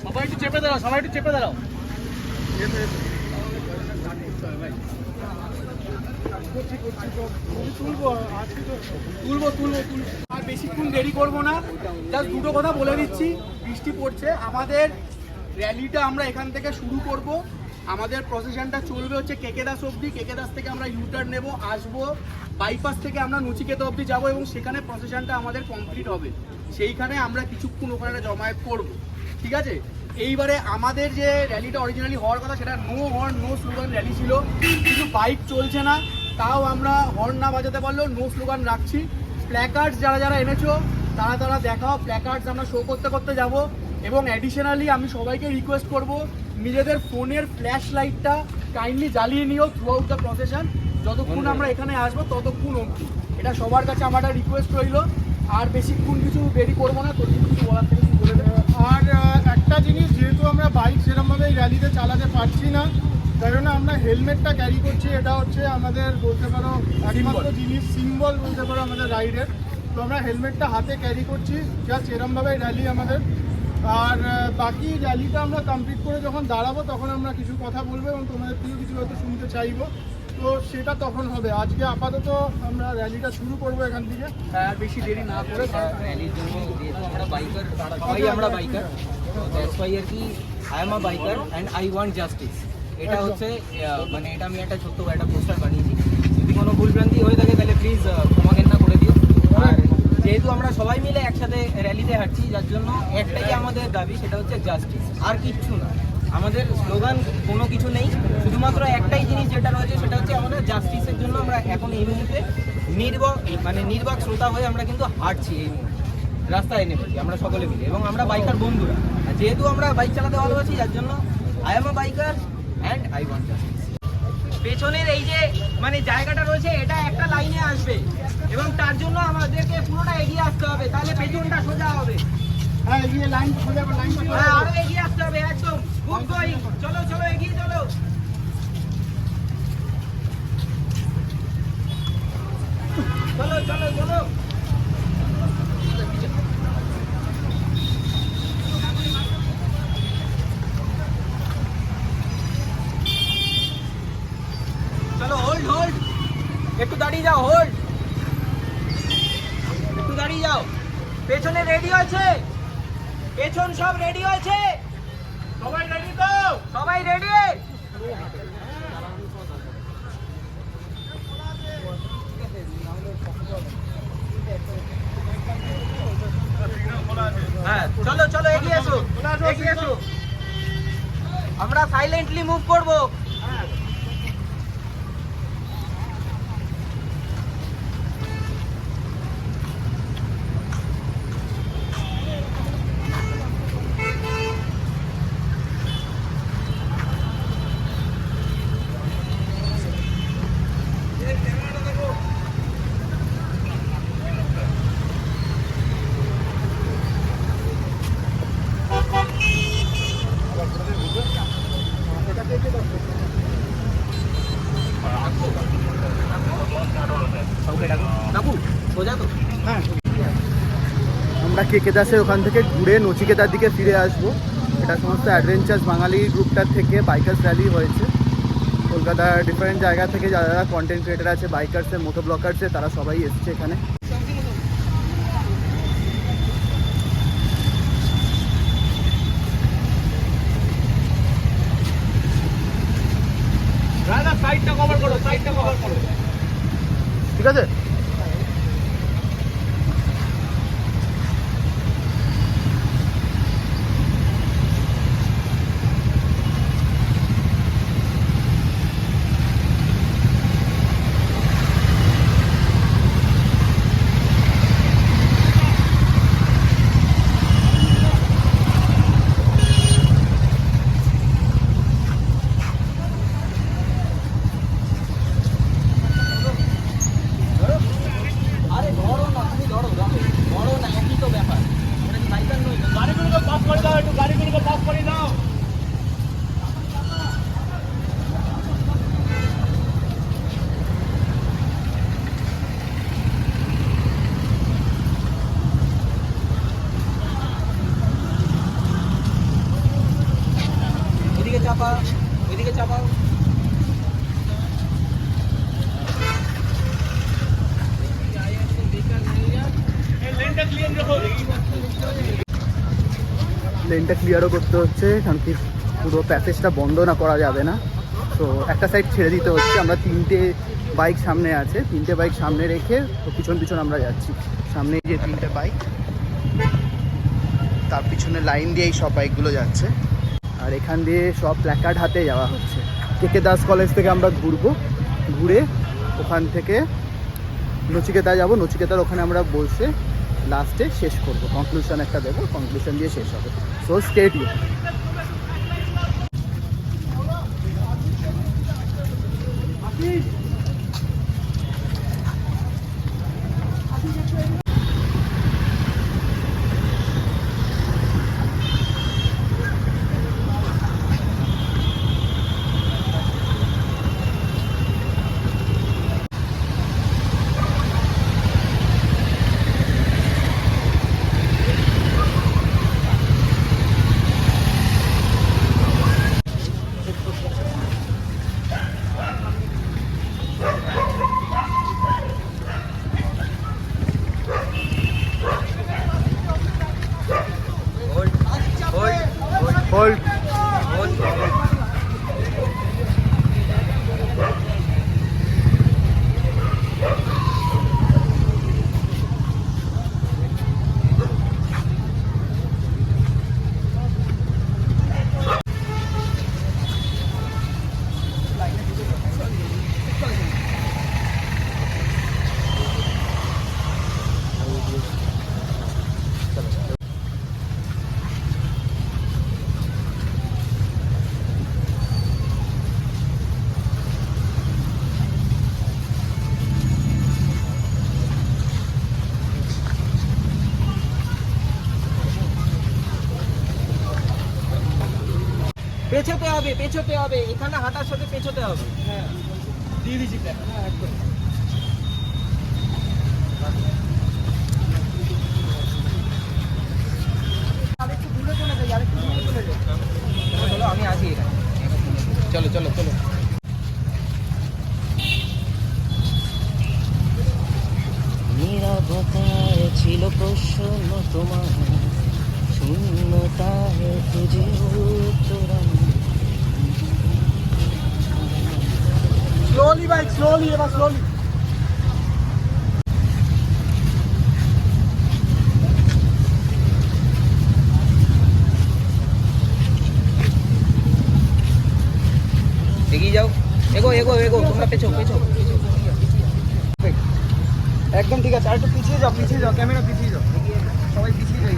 সবাই একটু চেপে দাঁড়াও, সবাই একটু চেপে দাঁড়াও। তুলবো। আর বেশিক্ষণ দেরি করবো না, জাস্ট দুটো কথা বলে দিচ্ছি। বৃষ্টি পড়ছে, আমাদের র্যালিটা আমরা এখান থেকে শুরু করব। আমাদের প্রসেশনটা চলবে হচ্ছে কেকেদাস অবধি। কেকেদাস থেকে আমরা ইউটার্ন নেব, আসবো বাইপাস থেকে আমরা নচিকেতা অবধি যাবো এবং সেখানে প্রসেশনটা আমাদের কমপ্লিট হবে। সেইখানে আমরা কিছুক্ষণ ওখানে জমায়েত করব, ঠিক আছে? এইবারে আমাদের যে র্যালিটা অরিজিনালি হওয়ার কথা সেটা no horn no slogan rally ছিল, কিন্তু বাইক চলছে না, তাও আমরা হর্ন না বাজাতে পারলেও নো স্লোগান রাখছি। প্ল্যাকার্ডস যারা এনেছো তারা দেখাও, প্ল্যাকার্ডস আমরা শো করতে যাব। এবং অ্যাডিশনালি আমি সবাইকে রিকোয়েস্ট করব, নিজেদের ফোনের ফ্ল্যাশ লাইটটা কাইন্ডলি জ্বালিয়ে নিও থ্রু আউট দ্য প্রসেশন, যতক্ষণ আমরা এখানে আসবো ততক্ষণ অবধি। এটা সবার কাছে আমার একটা রিকোয়েস্ট রইল। আর বেশিক্ষণ কিছু দেরি করবো না, তোর কিছু বলার থেকে বলে দেবে। আর একটা জিনিস, যেহেতু আমরা বাইক সেরকমভাবে এই র্যালিতে চালাতে পারছি না, তাই জন্য আমরা হেলমেটটা ক্যারি করছি। এটা হচ্ছে আমাদের বলতে পারো একমাত্র জিনিস, সিম্বল বলতে পারো আমাদের রাইডের। তো আমরা হেলমেটটা হাতে ক্যারি করছি, জাস্ট এরমভাবে র্যালি আমাদের। আর বাকি র্যালিটা আমরা কমপ্লিট করে যখন দাঁড়াবো তখন আমরা কিছু কথা বলবো এবং তোমাদের থেকেও কিছু হয়তো শুনতে চাইবো, তো সেটা তখন হবে। আজকে আপাতত আমরা র্যালিটা শুরু করবো এখান থেকে। আর বেশি দেরি না করে র্যালির জন্য আমরা বাইকার, সবাই আমরা বাইকার, দ্যাটস ওয়াই আর কি I am a biker and I want justice. এটা হচ্ছে মানে এটা আমি একটা ছোট্ট একটা পোস্টার বানিয়েছি। যদি কোনো ভুলভ্রান্তি হয়ে থাকে তাহলে প্লিজ ক্ষমাজ্ঞা করে দিও। আর যেহেতু আমরা সবাই মিলে একসাথে র্যালিতে হাঁটছি, যার জন্য একটাই আমাদের দাবি, সেটা হচ্ছে জাস্টিস, আর কিচ্ছু না। আমাদের স্লোগান কোনো কিছু নেই, শুধুমাত্র একটাই জিনিস যেটা রয়েছে সেটা হচ্ছে আমাদের জাস্টিসের জন্য আমরা এখন এই মুহূর্তে নির্বাক শ্রোতা হয়ে আমরা কিন্তু হাঁটছি। এই মুহূর্তে রাস্তায় নেমেছি আমরা সকলে মিলে, এবং আমরা বাইকার বন্ধুরা। আর যেহেতু আমরা বাইক চালাতে ভালোবাসি, যার জন্য I am a biker and I want justice. পেছনের এই যে মানে জায়গাটা রয়েছে, এটা একটা লাইনে আসবে এবং তার জন্য আমাদেরকে পুরোটা এগিয়ে আসতে হবে, তাহলে পেছনটা সোজা হবে। হ্যাঁ, এগিয়ে লাইন সোজা লাইন। হ্যাঁ, আরো এগিয়ে আসতে হবে, একদম গুড গোয়িং। চলো এগিয়ে চলো। চলো হোল্ড একটু দাঁড়িয়ে যাও, একটু দাঁড়িয়ে যাও। পেছনে রেডি আছে, পেছন সব রেডি আছে, সবাই রেডি তো? সবাই রেডি। হ্যাঁ, চলো এগিয়ে এসো। আমরা সাইলেন্টলি মুভ করবো। হ্যাঁ, আমরা কেকেদাসের ওখান থেকে ঘুরে নচিকেতার দিকে ফিরে আসবো। এটা সমস্ত অ্যাডভেঞ্চার্স বাঙালি গ্রুপটার থেকে বাইকার্স র্যালি হয়েছে। কলকাতার ডিফারেন্ট জায়গা থেকে যারা কন্টেন্ট ক্রিয়েটার আছে, বাইকার্সের, মোটো ব্লগার্সের, তারা সবাই এসছে এখানে। সাইডটা কভার করো, ঠিক আছে। গাড়িগুলোকে পাস করে দাও। চাপা, ওইদিকে চাপাও। লেনটা ক্লিয়ারও করতে হচ্ছে, কারণ কি পুরো প্যাসেজটা বন্ধ না করা যাবে না। তো একটা সাইড ছেড়ে দিতে হচ্ছে। আমরা 3টে বাইক সামনে আছে, 3টে বাইক সামনে রেখে তো পিছন পিছন আমরা যাচ্ছি। সামনে যে 3টে বাইক, তার পিছনে লাইন দিয়ে এই সব বাইকগুলো যাচ্ছে। আর এখান দিয়ে সব প্ল্যাকার্ড হাতে যাওয়া হচ্ছে। কে দাস কলেজ থেকে আমরা ঘুরে ওখান থেকে নচিকেতা যাব। নচিকেতার ওখানে আমরা বসে লাস্টে শেষ করব, কনক্লুশন একটা দেবো, কনক্লুশন দিয়ে শেষ হবে। So stay tune. হোল্ড। পেছোতে হবে, এখানে হাঁটার সাথে পেছোতে হবে। হ্যাঁ, দিয়ে দিচ্ছি প্ল্যান। হ্যাঁ, একদম। আরেকটু দূরে চলে যাই, আরেকটু দূরে চলে যাই। চলো আমি আসি এখানে। চলো চলো চলো। নীরবতায় ছিল প্রশ্ন তোমার, শূন্যতায় খুঁজে উত্তর। স্লোলি বাইক, স্লোলি, এবার স্লোলি। এগিয়ে যাও, এগো এগো এগো, তোমরা পেছো পেছো। একদম ঠিক আছে, আর একটু পিছিয়ে যাও, পিছিয়ে যাও, ক্যামেরা পিছিয়ে যাও, সবাই পিছিয়ে যাই।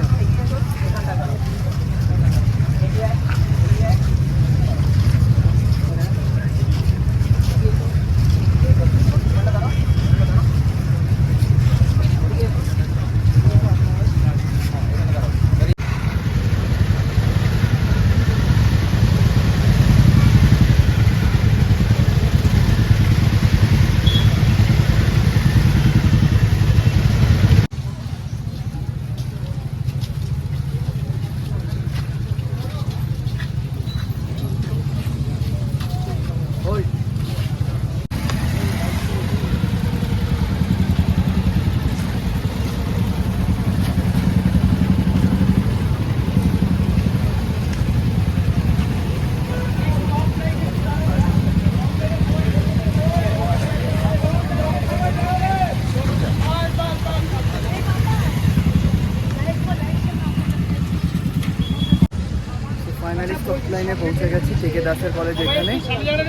ফাইনালি স্টপ লাইনে পৌঁছে গেছি, কে দাসের কলেজ এখানে।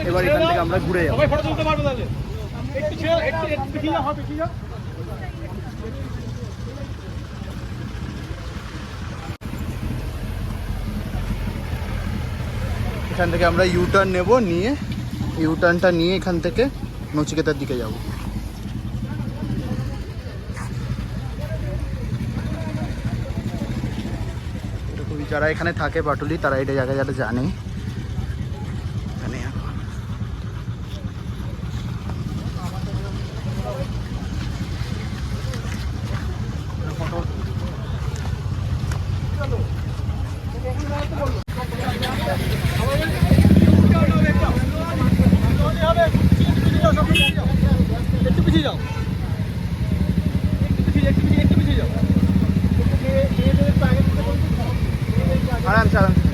এবার এখান থেকে আমরা ঘুরে যাবো। সবাই ফটো তুলতে পারবে তাহলে? একটু ছেড়ে, একটু পিছিয়ে যাও, পিছিয়ে যাও। এখান থেকে আমরা ইউটার্ন নেব, নিয়ে ইউটার্নটা নিয়ে এখান থেকে নচিকেতার দিকে যাব। যারা এখানে থাকে পাটুলি, তারা এটা জায়গা যারা জানে। আরামসে আরামসে।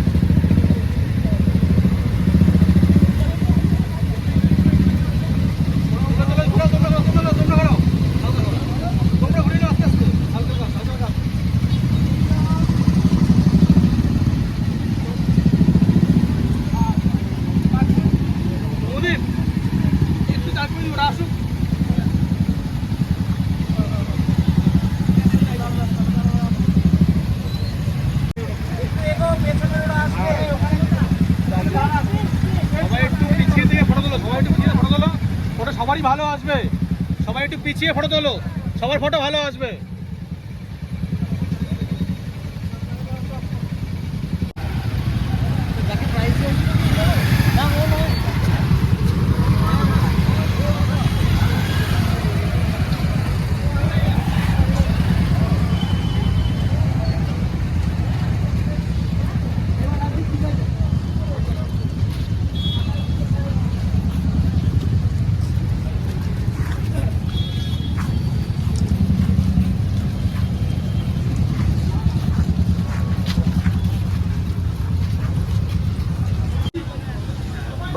সবারই ভালো আসবে, সবাই একটু পিছিয়ে ফটো তোলো, সবার ফটো ভালো আসবে।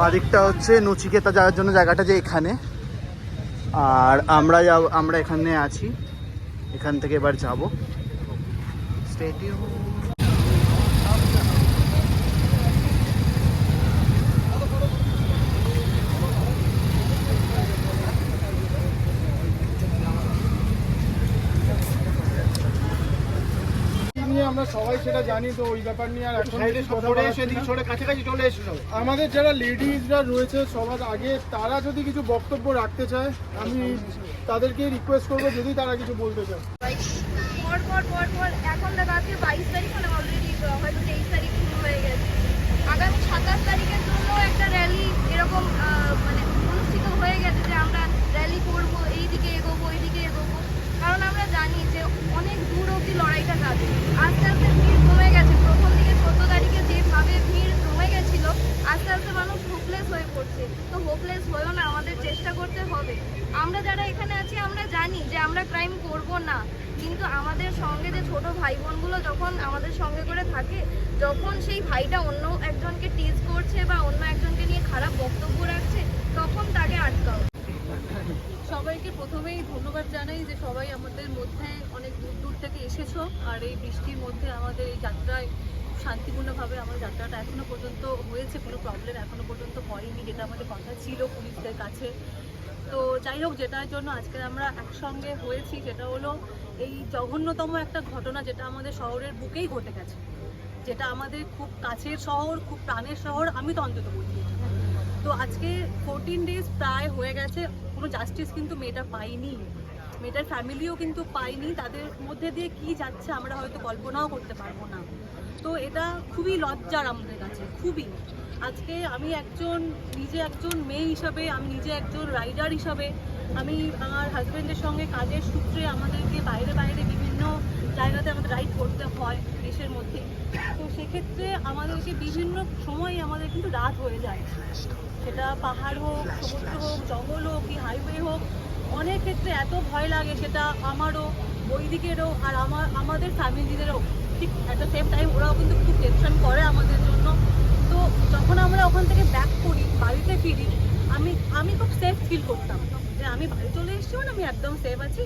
বাদিকটা হচ্ছে নচিকেতা যাওয়ার জন্য জায়গাটা যে এখানে, আর আমরা এখানে আছি, এখান থেকে এবার যাব স্টেডিয়াম। আমরা সবাই সেটা জানি, তো ওই ব্যাপার নিয়ে আর এখন কাছাকাছি চলে এসেছিল। আমাদের যারা লেডিজরা রয়েছে সবার আগে, তারা যদি কিছু বক্তব্য রাখতে চায় আমি তাদেরকে রিকোয়েস্ট করবো যদি তারা কিছু বলতে চায়। এখন দেখা যাচ্ছে 22 তারিখ, মানে অলরেডি হয়তো 23 তারিখ শুরু হয়ে গেছে। আগামী 27 তারিখের জন্য একটা র্যালি এরকম মানে অনুষ্ঠিত হয়ে গেছে যে আমরা র্যালি করব, এইদিকে এগোবো ওইদিকে এগোবো, কারণ আমরা জানি যে অনেক দূর অবধি লড়াইটা যাবে। আস্তে আস্তে ভিড় কমে গেছে। প্রথম দিকে 14 তারিখে যেভাবে ভিড় কমে গেছিল, আস্তে আস্তে মানুষ হোপলেস হয়ে পড়ছে। তো হোপলেস হয়েও না, আমাদের চেষ্টা করতে হবে। আমরা যারা এখানে আছি আমরা জানি যে আমরা ক্রাইম করব না, কিন্তু আমাদের সঙ্গে যে ছোট ভাই বোনগুলো যখন আমাদের সঙ্গে করে থাকে, যখন সেই ভাইটা অন্য একজনকে টিজ করছে বা অন্য একজনকে নিয়ে খারাপ বক্তব্য রাখছে, তখন তাকে আটকাও। সবাইকে প্রথমেই ধন্যবাদ জানাই যে সবাই আমাদের মধ্যে অনেক দূর দূর থেকে এসেছো, আর এই বৃষ্টির মধ্যে আমাদের এই যাত্রায় শান্তিপূর্ণভাবে আমার যাত্রাটা এখনো পর্যন্ত হয়েছে, কোনো প্রবলেম এখনো পর্যন্ত হয়নি, যেটা আমাদের কথা ছিল পুলিশদের কাছে। তো যাই হোক, যেটার জন্য আজকে আমরা একসঙ্গে হয়েছি সেটা হলো এই জঘন্যতম একটা ঘটনা, যেটা আমাদের শহরের বুকেই ঘটে গেছে, যেটা আমাদের খুব কাছের শহর, খুব প্রাণের শহর, আমি তো অন্তত বলছি। তো আজকে 14 ডেজ প্রায় হয়ে গেছে, কোনো জাস্টিস কিন্তু মেয়েটা পাইনি, মেয়েটার ফ্যামিলিও কিন্তু পাইনি। তাদের মধ্যে দিয়ে কি যাচ্ছে আমরা হয়তো কল্পনাও করতে পারবো না। তো এটা খুবই লজ্জার আমাদের কাছে, খুবই। আজকে আমি নিজে একজন মেয়ে হিসাবে, আমি নিজে একজন রাইডার হিসাবে, আমি আমার হাজব্যান্ডের সঙ্গে কাজের সূত্রে আমাদেরকে বাইরে বাইরে বিভিন্ন জায়গাতে আমাদের রাইড করতে হয় দেশের মধ্যে। তো সেক্ষেত্রে আমাদেরকে বিভিন্ন সময় আমাদের কিন্তু রাত হয়ে যায়, সেটা পাহাড় হোক, সমুদ্র হোক, জঙ্গল হোক কি হাইওয়ে হোক। অনেক ক্ষেত্রে এত ভয় লাগে, সেটা আমারও, ওই দিকেরও, আর আমাদের ফ্যামিলিদেরও। ঠিক অ্যাট দ্য সেম টাইম ওরাও কিন্তু খুব টেনশন করে আমাদের জন্য। তো যখন আমরা ওখান থেকে ব্যাক করি, বাড়িতে ফিরি, আমি খুব সেফ ফিল করতাম যে আমি বাড়ি চলে এসেছি মানে আমি একদম সেফ আছি।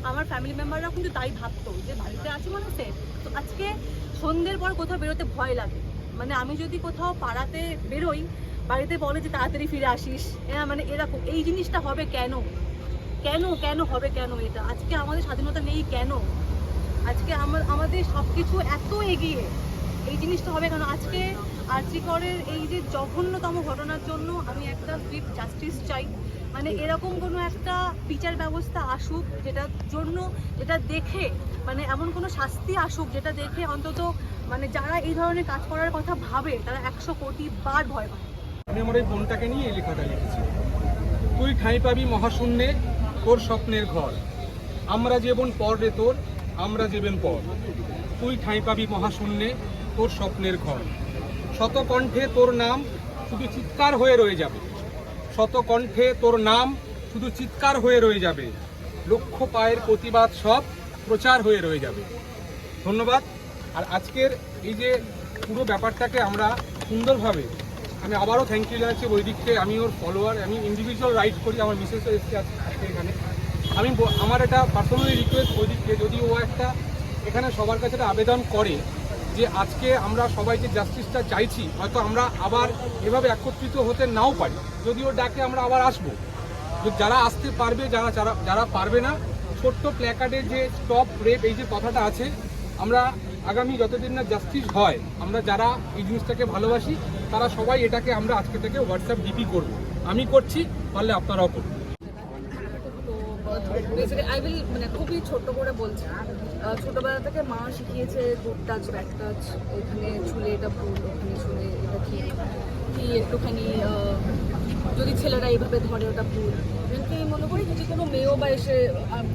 আমার ফ্যামিলি মেম্বাররাও কিন্তু তাই ভাবতো যে বাড়িতে আছি মানে সেফ। তো আজকে সন্ধ্যের পর কোথাও বেরোতে ভয় লাগে, মানে আমি যদি কোথাও পাড়াতে বেরোই, বাড়িতে বলে যে তাড়াতাড়ি ফিরে আসিস, মানে এরকম। এই জিনিসটা হবে কেন হবে কেন? এটা আজকে আমাদের স্বাধীনতা নেই কেন? আজকে আমাদের সব কিছু এত এগিয়ে, এই জিনিসটা হবে কেন? আজকে আরজি করের এই যে জঘন্যতম ঘটনার জন্য আমি একটা সুইফট জাস্টিস চাই। মানে এরকম কোনো একটা বিচার ব্যবস্থা আসুক যেটা দেখে, মানে এমন কোনো শাস্তি আসুক যেটা দেখে অন্তত মানে যারা এই ধরনের কাজ করার কথা ভাবে তারা 100 কোটি বার ভয় পায়। আমি আমার এই বোনটাকে নিয়ে এই লেখাটা লিখেছি। তুই ঠাঁই পাবি মহাশূন্যে, তোর স্বপ্নের ঘর, আমরা জীবন পর রে তোর, আমরা জীবন পর। তুই ঠাঁই পাবি মহাশূন্যে, তোর স্বপ্নের ঘর, শত কণ্ঠে তোর নাম শুধু চিৎকার হয়ে রয়ে যাবে, শত কণ্ঠে তোর নাম শুধু চিৎকার হয়ে রয়ে যাবে, লক্ষ পায়ের প্রতিবাদ সব প্রচার হয়ে রয়ে যাবে। ধন্যবাদ। আর আজকের এই যে পুরো ব্যাপারটাকে আমরা সুন্দরভাবে, আমি আবারও থ্যাংক ইউ জানাচ্ছি বৈদিককে। আমি ওর ফলোয়ার, আমি ইন্ডিভিজুয়াল রাইড করি, আমার মিসেসও এসছে আজকে এখানে। আমার একটা পার্সোনালি রিকোয়েস্ট বৈদিককে, যদি ও একটা এখানে সবার কাছে একটা আবেদন করে যে আজকে আমরা সবাই যে জাস্টিসটা চাইছি, হয়তো আমরা আবার এভাবে একত্রিত হতে নাও পারি, যদি ও ডাকে আমরা আবার আসবো। যারা আসতে পারবে, যারা পারবে না, ছোট্ট প্ল্যাকার্ডে যে স্টপ রেপ এই যে কথাটা আছে, আমরা আগামী যতদিন না জাস্টিস হয়, আমরা যারা এই জিনিসটাকে ভালোবাসি তারা সবাই এটাকে আমরা আজকে থেকে হোয়াটসঅ্যাপ ডিপি করব। আমি করছি, পারলে আপনারাও করুন। তো বেসিক্যালি আই উইল মানে খুবই ছোট্ট করে বলছি, ছোটোবেলা থেকে মা শিখিয়েছে গুড টাচ ব্যাড টাচ, এখানে ছুলে এটা ভুল, ওখানে ছুলে এটা ঠিক, কি একটুখানি যদি ছেলেরা এইভাবে ধরে ওটা ভুল। কিন্তু আমি মনে করি যদি কোনো মেয়েও বা এসে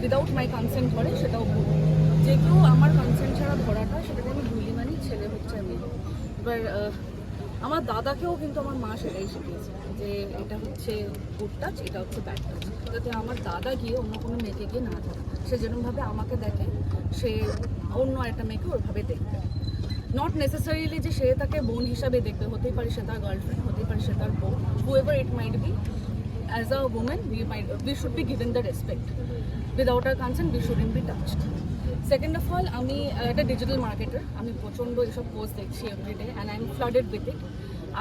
উইদাউট মাই কনসেন্ট ধরে সেটাও ভুল। যেগুলো আমার কনসেন্ট ছাড়া ধরাটা সেটাকে আমি ভুলই মানি, ছেলে হচ্ছে মেয়ে। এবার আমার দাদাকেও কিন্তু আমার মা সেটাই শিখিয়েছে যে এটা হচ্ছে গুড টাচ, এটা হচ্ছে ব্যাড টাচ, যাতে আমার দাদা গিয়ে অন্য কোনো মেয়েকে গিয়ে না ধরে। সে যেরকমভাবে আমাকে দেখে সে অন্য একটা মেয়েকে ওইভাবে দেখবে। নট নেসেসারিলি যে সে তাকে বোন হিসাবে দেখবে, হতেই পারে সে তার গার্লফ্রেন্ড, হতেই পারে সে তার বোন, whoever it might be. As a women we should be given the respect. Without our consent we shouldn't be touched. Second of all, আমি একটা ডিজিটাল মার্কেটার, আমি প্রচণ্ড এইসব পোস্ট দেখছি everyday and I am flooded with it.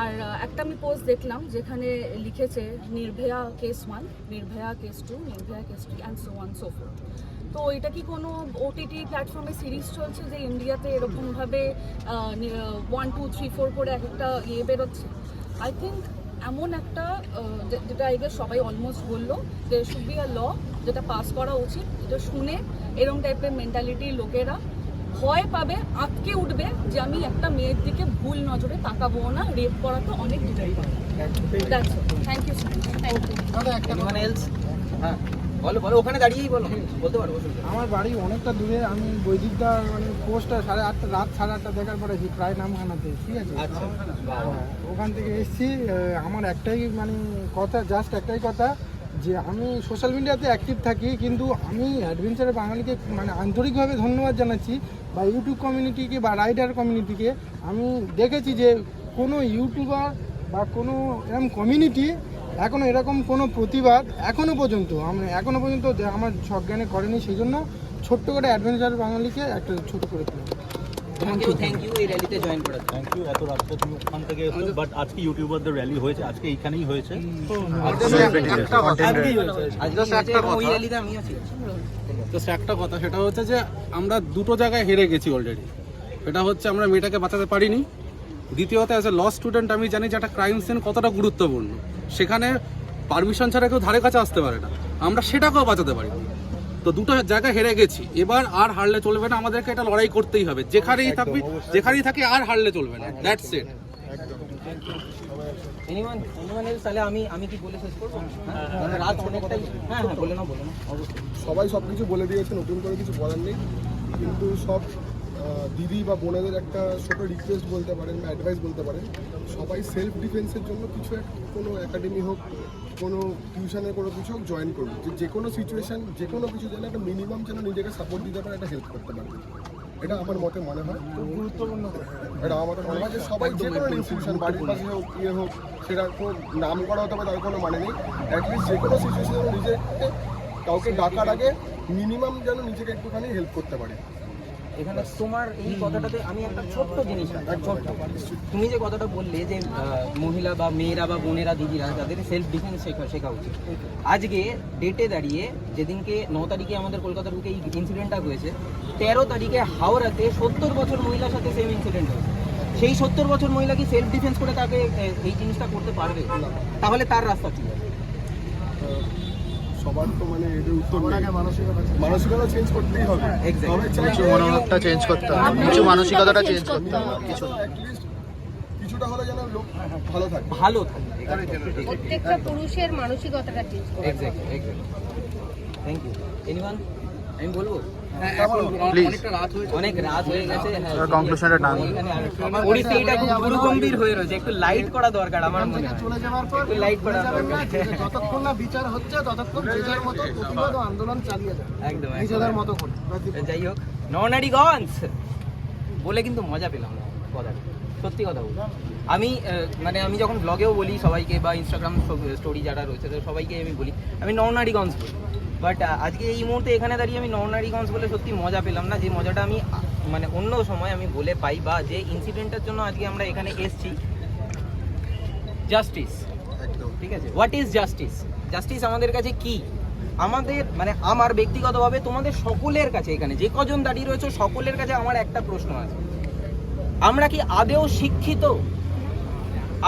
আর একটা আমি post দেখলাম যেখানে লিখেছে Nirbhaya case 1, Nirbhaya case 2, Nirbhaya case 3 and so on so forth. তো এটা কি কোনো ওটিটি প্ল্যাটফর্মে সিরিজ চলছে যে ইন্ডিয়াতে এরকমভাবে 1, 2, 3, 4 করে এক একটা বেরোচ্ছে? আই থিঙ্ক এমন একটা যেটা আই গেস সবাই অলমোস্ট বললো যে শুড বি আ ল, যেটা পাস করা উচিত, যেটা শুনে এরকম টাইপের মেন্টালিটির লোকেরা ভয় পাবে, আটকে উঠবে যে আমি একটা মেয়ের দিকে ভুল নজরে তাকাবো না, রেপ করা তো অনেক দূরেই পাবে। Thank you so much. Thank you. Anyone else? হ্যাঁ বলো বলো, ওখানে দাঁড়িয়েই বলো, বলতে পারবো। আমার বাড়ি অনেকটা দূরে, আমি বৈদিকদা মানে পোস্টটা 8:30 রাত 8:30 দেখার পরে প্রায় নামখানাতে, ঠিক আছে? আচ্ছা, ওখান থেকে এসেছি। আমার একটাই মানে কথা, জাস্ট একটাই কথা, যে আমি সোশ্যাল মিডিয়াতে অ্যাক্টিভ থাকি, কিন্তু আমি অ্যাডভেঞ্চারের বাঙালিকে মানে আন্তরিকভাবে ধন্যবাদ জানাচ্ছি, বা ইউটিউব কমিউনিটিকে বা রাইডার কমিউনিটিকে। আমি দেখেছি যে কোনো ইউটিউবার বা কোনো এরকম কমিউনিটি এখনও এরকম কোনো প্রতিবাদ এখনও পর্যন্ত আমার সজ্ঞানে করেনি। সেই জন্য ছোট্ট করে অ্যাডভেঞ্চার বাঙালিকে একটা ছোট করে তুলে। থ্যাংক ইউ এই র্যালিতে জয়েন করার জন্য। Thank you. এত রাস্তা তুমি ওখান থেকে এসো, বাট আজকে ইউটিউবারদের র্যালি হয়েছে, আজকে এইখানেই হয়েছে। ওই র্যালিতে আমিও ছিলাম। জাস্ট একটা কথা, সেটা হচ্ছে যে আমরা দুটো জায়গায় হেরে গেছি অলরেডি। এটা হচ্ছে আমরা মেয়েটাকে বাঁচাতে পারিনি। দ্বিতীয়ত অ্যাজ এ ল স্টুডেন্ট আমি জানি যে একটা ক্রাইম সিন কতটা গুরুত্বপূর্ণ, সেখানে পারমিশন ছাড়া কেউ ধারে কাছে আসতে পারে না, আমরা সেটাকেও বাঁচাতে পারি। তো দুটো জায়গায় হেরে গেছি, এবার আর হারলে চলবে না, আমাদেরকে এটা লড়াই করতেই হবে। যেখানেই থাকি আর হারলে চলবে না। That's it. Anyone else? তাহলে আমি কি বলে শেষ করবো? হ্যাঁ, রাত অনেকটাই। হ্যাঁ বলে না অবশ্যই। সবাই সব কিছু বলে দিয়েছে, নতুন করে কিছু বলার নেই। কিন্তু সব দিদি বা বোনেদের একটা ছোটো রিকোয়েস্ট বলতে পারেন বা অ্যাডভাইস বলতে পারেন, সবাই সেলফ ডিফেন্সের জন্য কিছু কোনো একাডেমি হোক, কোনো টিউশনের কোনো কিছু হোক জয়েন করুন। যে কোনো সিচুয়েশান, যে কোনো কিছু যেন একটা মিনিমাম যেন নিজেকে সাপোর্ট দিতে পারে, একটা হেল্প করতে পারে। এটা আমার মতে মনে হয় খুব গুরুত্বপূর্ণ। এটা আমার মনে হয় যে সবাই যে কোনো ইনস্টিটিউশন, বাড়ির পাশে হোক, হোক, সেটা খুব নাম করা হতে হবে তার কোনো মানে নেই। অ্যাটলিস্ট যে কোনো সিচুয়েশন নিজেকে কাউকে ডাকার আগে মিনিমাম যেন নিজেকে একটুখানি হেল্প করতে পারে। এখানে তোমার এই কথাটাতে আমি একটা ছোট্ট জিনিস, তুমি যে কথাটা বললে যে মহিলা বা মেয়েরা বা বোনেরা দিদিরা তাদের সেলফ ডিফেন্স শেখা উচিত। আজকে ডেটে দাঁড়িয়ে, যেদিনকে 9 তারিখে আমাদের কলকাতার বুকে এই ইনসিডেন্টটা হয়েছে, 13 তারিখে হাওড়াতে 70 বছর মহিলার সাথে সেম ইনসিডেন্ট হয়েছে। সেই 70 বছর মহিলা কি সেলফ ডিফেন্স করে তাকে এই জিনিসটা করতে পারবে? তাহলে তার রাস্তা কি? সবার তো মানে এদের উত্তর মানসিকতা চেঞ্জ করতেই হবে। মনোভাবটা চেঞ্জ করতে হবে, কিছু মানসিকতাটা চেঞ্জ করতে হবে, কিছুটা হলে যেন লোক ভালো থাকে। প্রত্যেকটা পুরুষের মানসিকতাটা চেঞ্জ করতে হবে। এক্স্যাক্টলি। Thank you. এনিওয়ান? আমি বলবো অনেক রাত হয়ে গেছে। কনক্লুশনটা টান। পরিস্থিতিটা খুব গুরুগম্ভীর হয়ে রয়েছে, একটু লাইট করা দরকার আমার মনে হয়। চলে যাওয়ার পর একটু লাইট করা দরকার। যতক্ষণ না বিচার হচ্ছে ততক্ষণ নিজের মতো প্রতিবাদ ও আন্দোলন চালিয়ে যায় একদম নিজেদের মতো করে। যাই হোক, ননারিগঞ্জ বলে কিন্তু মজা পেলাম না কথাটা। সত্যি কথা বলি আমি মানে আমি যখন ব্লগেও বলি সবাইকে বা ইনস্টাগ্রাম স্টোরি যারা রয়েছে তো সবাইকে আমি বলি আমি নরনারীগঞ্জ বলি, বাট আজকে এই মুহূর্তে এখানে দাঁড়িয়ে আমি নরনারীগঞ্জ বলে সত্যি মজা পেলাম না, যে মজাটা আমি মানে অন্য সময় আমি বলে পাই, বা যে ইনসিডেন্টের জন্য আজকে আমরা এখানে এসেছি। জাস্টিস, ঠিক আছে, হোয়াট ইজ জাস্টিস? জাস্টিস আমাদের কাছে কি? আমাদের মানে আমার ব্যক্তিগতভাবে তোমাদের সকলের কাছে এখানে যে কজন দাঁড়িয়ে রয়েছে সকলের কাছে আমার একটা প্রশ্ন আছে, আমরা কি আদেও শিক্ষিত?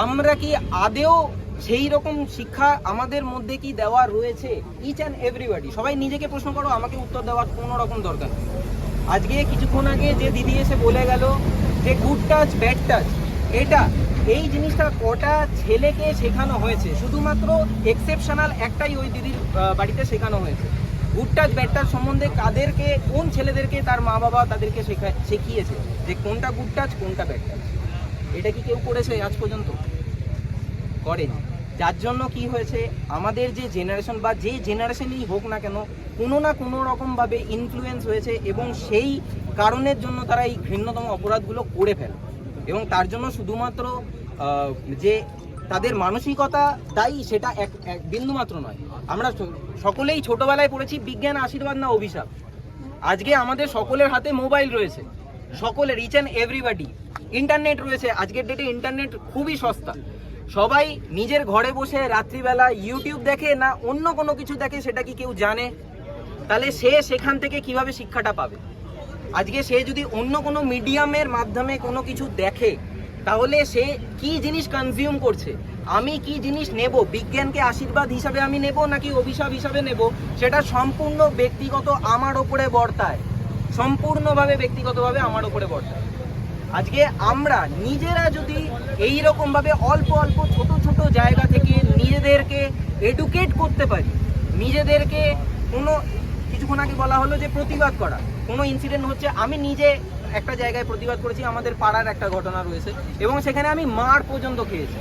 আমরা কি আদেও সেই রকম শিক্ষা আমাদের মধ্যে কি দেওয়া রয়েছে? ইচ অ্যান্ড এভরিবডি সবাই নিজেকে প্রশ্ন করো, আমাকে উত্তর দেওয়ার কোনো রকম দরকার নেই। আজকে কিছুক্ষণ আগে যে দিদি এসে বলে গেল যে গুড টাচ ব্যাড টাচ, এই জিনিসটা কটা ছেলেকে শেখানো হয়েছে? শুধুমাত্র এক্সেপশনাল একটাই ওই দিদির বাড়িতে শেখানো হয়েছে। গুড টাচ ব্যাড টাচ সম্বন্ধে কাদেরকে, কোন ছেলেদেরকে তার মা বাবা তাদেরকে শিখিয়েছে যে কোনটা গুড টাচ কোনটা ব্যাড টাচ? এটা কি কেউ করেছে আজ পর্যন্ত? করেনি। যার জন্য কি হয়েছে, আমাদের যে জেনারেশন বা যে জেনারেশনই হোক না কেন কোনো না কোনো রকমভাবে ইনফ্লুয়েন্স হয়েছে এবং সেই কারণের জন্য তারা এই ঘৃণ্যতম অপরাধগুলো করে ফেলে। এবং তার জন্য শুধুমাত্র যে তাদের মানসিকতা দায়ী সেটা এক বিন্দুমাত্র নয়। আমরা সকলেই ছোটবেলায় পড়েছি বিজ্ঞান আশীর্বাদ না অভিশাপ। আজকে আমাদের সকলের হাতে মোবাইল রয়েছে, সকলের, ইচ অ্যান্ড এভরিবডি। ইন্টারনেট রয়েছে, আজকের ডেটে ইন্টারনেট খুবই সস্তা। সবাই নিজের ঘরে বসে রাত্রিবেলা ইউটিউব দেখে না অন্য কোনো কিছু দেখে সেটা কি কেউ জানে? তাহলে সে সেখান থেকে কিভাবে শিক্ষাটা পাবে? আজকে সে যদি অন্য কোনো মিডিয়ামের মাধ্যমে কোনো কিছু দেখে তাহলে সে কি জিনিস কনজিউম করছে, আমি কি জিনিস নেব, বিজ্ঞানকে আশীর্বাদ হিসাবে আমি নেব নাকি অভিশাপ হিসাবে নেব, সেটা সম্পূর্ণ ব্যক্তিগত আমার ওপরে বর্তায়, সম্পূর্ণভাবে ব্যক্তিগতভাবে আমার ওপরে বর্তায়। আজকে আমরা নিজেরা যদি এই রকমভাবে অল্প অল্প ছোট ছোট জায়গা থেকে নিজেদেরকে এডুকেট করতে পারি, নিজেদেরকে কোনো কিছুক্ষণ আগে বলা হলো যে প্রতিবাদ করা, কোনো ইনসিডেন্ট হচ্ছে, আমি নিজে একটা জায়গায় প্রতিবাদ করেছি, আমাদের পাড়ার একটা ঘটনা রয়েছে এবং সেখানে আমি মার পর্যন্ত খেয়েছি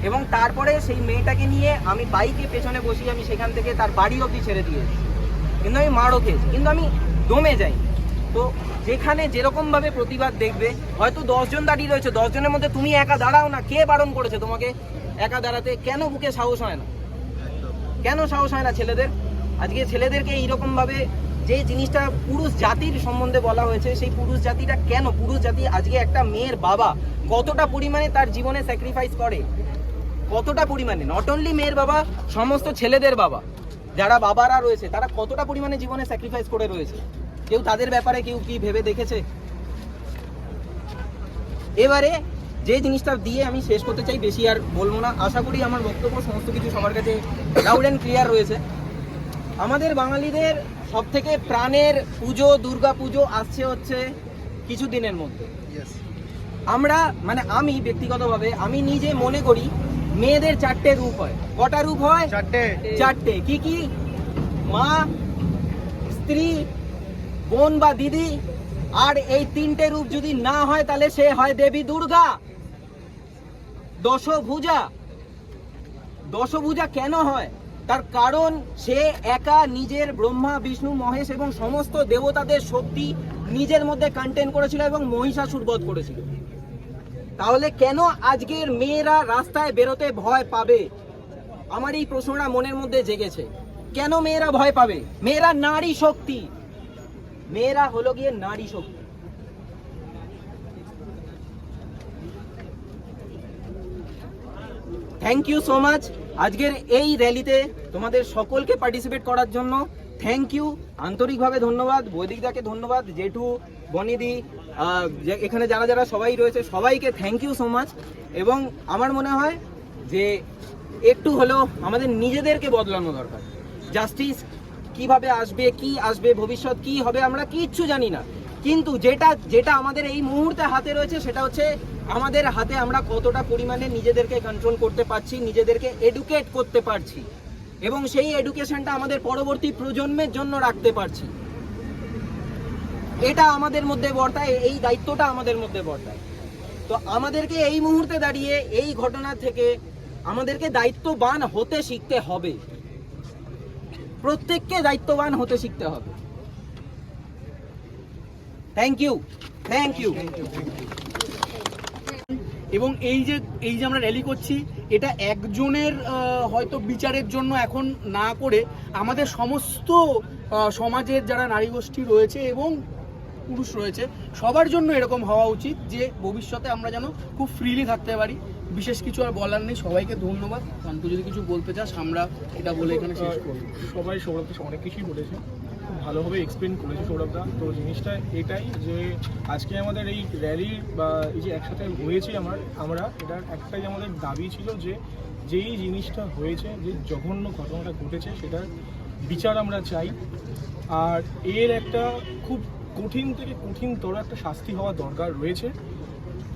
এবং তারপরে সেই মেয়েটাকে নিয়ে আমি বাইকে পেছনে বসিয়ে আমি সেখান থেকে তার বাড়ি অবধি ছেড়ে দিয়েছি, কিন্তু আমি মারও খেয়েছি, কিন্তু আমি দমে যাই। তো যেখানে যেরকমভাবে প্রতিবাদ দেখবে, হয়তো 10 জন দাঁড়িয়ে রয়েছে, 10 জনের মধ্যে তুমি একা দাঁড়াও না, কে বারণ করেছে তোমাকে একা দাঁড়াতে? কেন বুকে সাহস হয় না? কেন সাহস হয় না ছেলেদের? আজকে ছেলেদেরকে এইরকমভাবে যে জিনিসটা পুরুষ জাতির সম্বন্ধে বলা হয়েছে, সেই পুরুষ জাতিটা কেন, পুরুষ জাতি আজকে একটা মেয়ের বাবা কতটা পরিমাণে তার জীবনে স্যাক্রিফাইস করে, কতটা পরিমাণে, নট অনলি মেয়ের বাবা, সমস্ত ছেলেদের বাবা যারা বাবারা রয়েছে তারা কতটা পরিমাণে জীবনে স্যাক্রিফাইস করে রয়েছে, কেউ তাদের ব্যাপারে কেউ কি ভেবে দেখেছে? এবারে যে জিনিসটা দিয়ে আমি শেষ করতে চাই, বেশি আর বলবো না, আশা করি আমার বক্তব্য সমস্ত কিছু সবার কাছে লাউড অ্যান্ড ক্লিয়ার রয়েছে। আমাদের বাঙালিদের সব থেকে প্রাণের পুজো দুর্গা পুজো আসছে হচ্ছে কিছুদিনের মধ্যে। আমরা মানে আমি ব্যক্তিগতভাবে আমি নিজে মনে করি মেয়েদের 4টে রূপ হয়। কটা রূপ হয়? 4টে। কি কি? মা, স্ত্রী, বোন বা দিদি, আর এই 3টে রূপ যদি না হয় তাহলে সে হয় দেবী দুর্গা। দশভুজা। দশভুজা কেন হয়? তার কারণ সে একা নিজের ব্রহ্মা বিষ্ণু মহেশ এবং সমস্ত দেবতাদের শক্তি নিজের মধ্যে কন্টেইন করেছিল এবং মহিষাসুর বধ করেছিল। তাহলে কেন আজকের মেয়েরা রাস্তায় বেরোতে ভয় পাবে? আমার এই প্রশ্নটা মনের মধ্যে জেগেছে। কেন মেয়েরা ভয় পাবে? মেয়েরা নারী শক্তি, মেয়েরা হলো গিয়ে নারী শক্তি। থ্যাংক ইউ সো মাচ আজকের এই র্যালিতে তোমাদের সকলকে পার্টিসিপেট করার জন্য। থ্যাংক ইউ, আন্তরিকভাবে ধন্যবাদ। বৈদিকদাকে ধন্যবাদ, জেঠু, বনিদি, এখানে যারা যারা সবাই রয়েছে সবাইকে থ্যাংক ইউ সো মাচ। এবং আমার মনে হয় যে একটু হলেও আমাদের নিজেদেরকে বদলানো দরকার। জাস্টিস কিভাবে আসবে, কি আসবে, ভবিষ্যৎ কি হবে আমরা কিচ্ছু জানি না, কিন্তু যেটা আমাদের এই মুহূর্তে হাতে রয়েছে সেটা হচ্ছে আমাদের হাতে আমরা কতটা পরিমাণে নিজেদেরকে কন্ট্রোল করতে পারছি, নিজেদেরকে এডুকেট করতে পারছি এবং সেই এডুকেশনটা আমাদের পরবর্তী প্রজন্মের জন্য রাখতে পারছি। এটা আমাদের মধ্যে বর্তায়, এই দায়িত্বটা আমাদের মধ্যে বর্তায়। তো আমাদেরকে এই মুহূর্তে দাঁড়িয়ে এই ঘটনা থেকে আমাদেরকে দায়িত্ববান হতে শিখতে হবে, প্রত্যেককে দায়িত্ববান হতে শিখতে হবে। Thank you, thank you. এবং এই যে আমরা র্যালি করছি, এটা একজনের হয়তো বিচারের জন্য এখন না করে আমাদের সমস্ত সমাজের যারা নারী গোষ্ঠী রয়েছে এবং পুরুষ রয়েছে সবার জন্য এরকম হওয়া উচিত, যে ভবিষ্যতে আমরা যেন খুব ফ্রিলি থাকতে পারি। বিশেষ কিছু আর বলার নেই, সবাইকে ধন্যবাদ। শান্ত যদি কিছু বলতে চাস আমরা এটা বলে এখানে শেষ করব। সবাই সৌরভদা অনেক কিছুই বলেছে, খুব ভালোভাবে এক্সপ্লেন করেছে সৌরভদা। তো জিনিসটা এটাই যে আজকে আমাদের এই র্যালি বা এই যে একসাথে হয়েছি আমরা এটার একটাই আমাদের দাবি ছিল যে যেই জিনিসটা হয়েছে, যে জঘন্য ঘটনাটা ঘটেছে সেটার বিচার আমরা চাই। আর এর একটা খুব কঠিন থেকে কঠিনতর একটা শাস্তি হওয়া দরকার রয়েছে।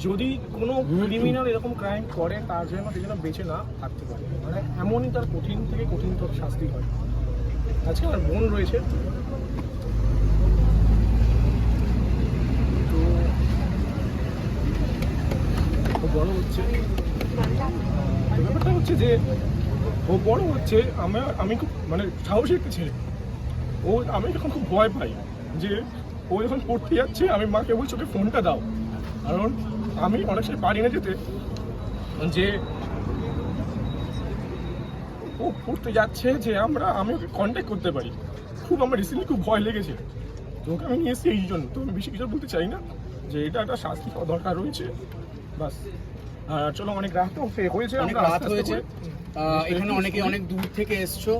যদি কোনো ক্রিমিনাল এরকম ক্রাইম করে তার জন্য সে যেন বেঁচে না থাকতে পারে, মানে এমনই তার কঠিন থেকে কঠিনতর শাস্তি হয়। আজকে আমার বোন রয়েছে, তো বড় হচ্ছে, ব্যাপারটা হচ্ছে যে ও বড় হচ্ছে, আমি খুব মানে সাহসী একটা ছেলে। আমি এখন খুব ভয় পাই যে ও যখন পড়তে যাচ্ছে আমি মাকে বলছি ওকে ফোনটা দাও, কারণ আমি অনেক সময় পারি না যেতে, যে ও পড়তে যাচ্ছে যে আমি ওকে কন্ট্যাক্ট করতে পারি। খুব আমার রিসেন্টলি খুব ভয় লেগেছে, তো ওকে আমি নিয়ে এসেছি এই জন্য। তো আমি বেশি কিছু বলতে চাই না, যে এটা একটা শাস্তি হওয়া দরকার রয়েছে, বাস। আর চলো, অনেক রাত হয়েছে, অনেক রাত হয়েছে, এখানে অনেকে অনেক দূর থেকে এসছো,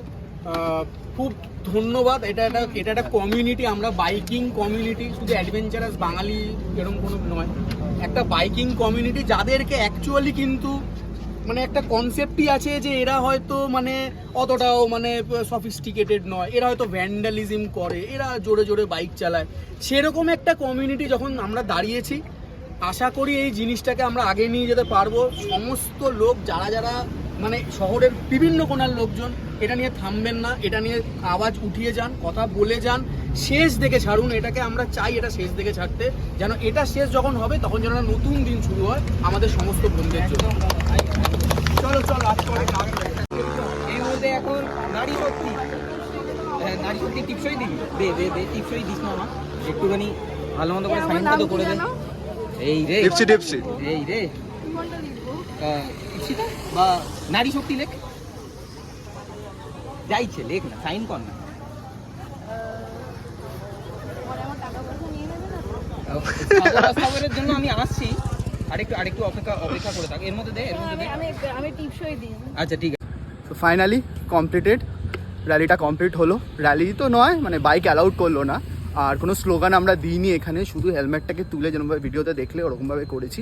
খুব ধন্যবাদ। এটা একটা কমিউনিটি, আমরা বাইকিং কমিউনিটি, শুধু অ্যাডভেঞ্চারাস বাঙালি এরকম কোনো নয়, একটা বাইকিং কমিউনিটি যাদেরকে অ্যাকচুয়ালি কিন্তু মানে একটা কনসেপ্টই আছে যে এরা হয়তো মানে অতটাও মানে সফিস্টিকেটেড নয়, এরা হয়তো ভ্যান্ডালিজম করে, এরা জোরে জোরে বাইক চালায়। সেরকম একটা কমিউনিটি যখন আমরা দাঁড়িয়েছি, আশা করি এই জিনিসটাকে আমরা আগে নিয়ে যেতে পারবো। সমস্ত লোক যারা মানে শহরের বিভিন্ন কোণার লোকজন এটা নিয়ে থামবেন না, এটা নিয়ে আওয়াজ উঠিয়ে যান, কথা বলে যান, শেষ দেখে ছাড়ুন। এটাকে আমরা চাই এটা শেষ দেখে ছাড়তে, যেন এটা শেষ যখন হবে তখন যেন নতুন দিন শুরু হয় আমাদের সমস্ত বন্ধুদের জন্য। চলো এর মধ্যে এখন নারী শক্তি টিপসই দিবি, দে টিপসই দিস না আমার, একটুখানি ভালো মতো করে সাইনটা তো করে দে। এই রে টিপসি এই রে কোনটা লিখবো? টিপসিটা বা নারী শক্তি লেখ, যাইছে লেখ না, সাইন কর না। পরে আমার টাকা পয়সা নিয়ে নেবে না? খবরের জন্য আমি আসছি, আরেকটু অপেক্ষা করে থাক। এর মধ্যে দে, আমি টিপসই দিই। আচ্ছা ঠিক আছে। তো ফাইনালি কমপ্লিটেড, র্যালিটা কমপ্লিট হলো। র্যালি তো নয়, মানে বাইক অ্যালাউড করলো না, আর কোনো স্লোগান আমরা দিইনি এখানে, শুধু হেলমেটটাকে তুলে যেরকমভাবে ভিডিওতে দেখলে ওরকমভাবে করেছি।